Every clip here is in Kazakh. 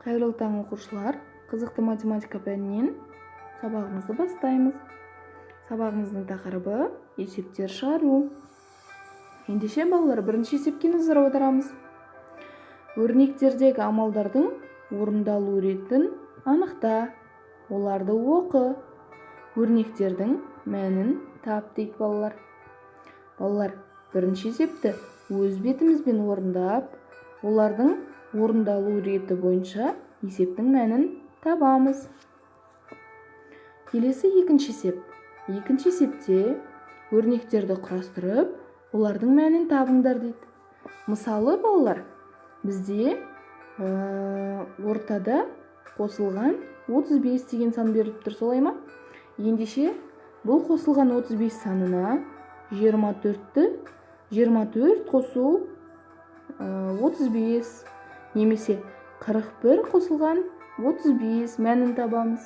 Кайрылуу таң окуучулар, кызыктуу математика пәнинен сабагыбызды баштайбыз. Сабагыбыздын такырыбы эсептер чыгаруу. Ендеше балалар, биринчи эсепке назар аударабыз. Өрнектердеги амалдардын орундалуу иретин аныкта, оларды оку. Өрнектердин мәнин тап дейт балалар. Балалар, биринчи эсепти өз бетимизбен орундап, олардын орундалуу ирети боюнча эсептин мәнин табабыз. Келесі екінші эсеп. Екінші эсепте өрнектерди курастырып, олардын мәнин табыңдар дейт. Мисалы балалар, бизде ортада косулган 35 деген сан берилип тур, солай ма? Ендеше бул косулган 35 санына 24 косуу 35 немесе 41 косулган 35 мәнин табамыз.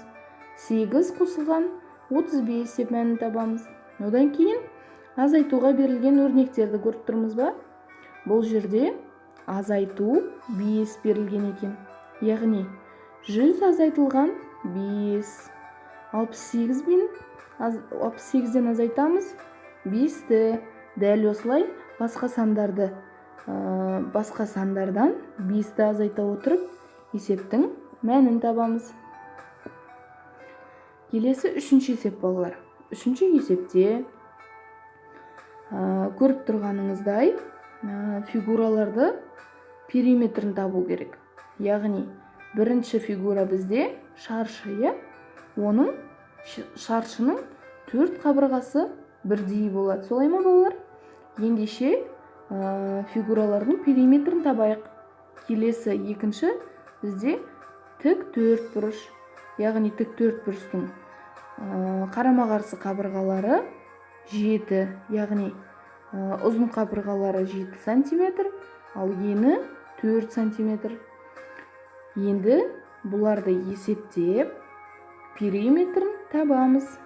8 косулган 35 деп мәнин табамыз. Одан кейін азайтууга берилген өрнектерди көрүп турмуз ба? Бул жерде азайтуу 5 берилген экен. Яғни 100 азайтылган 5. 68ден азайтамыз 5-ти. Дәл осылай башка сандардан 5-ти азайта отуруп эсептин мәнин табамыз. Келесі үшінші эсеп балалар. Үшінші эсепте көрүп турганыңыздай фигураларды периметрин табуу керек. Яғни биринчи фигура бизде шаршы, оның шаршынын 4 кабыргасы бирдей болот. Солай ма балалар? Ендеше фигуралардын периметрин табайык. Келесі екінші бизде тик 4 буруш. Яғни тик 4 буруштун карама-каршы кабыргалары 7, яғни узун кабыргалары 7 сантиметр, ал ени 4 сантиметр. Енді буларды есептеп периметрин табамыз.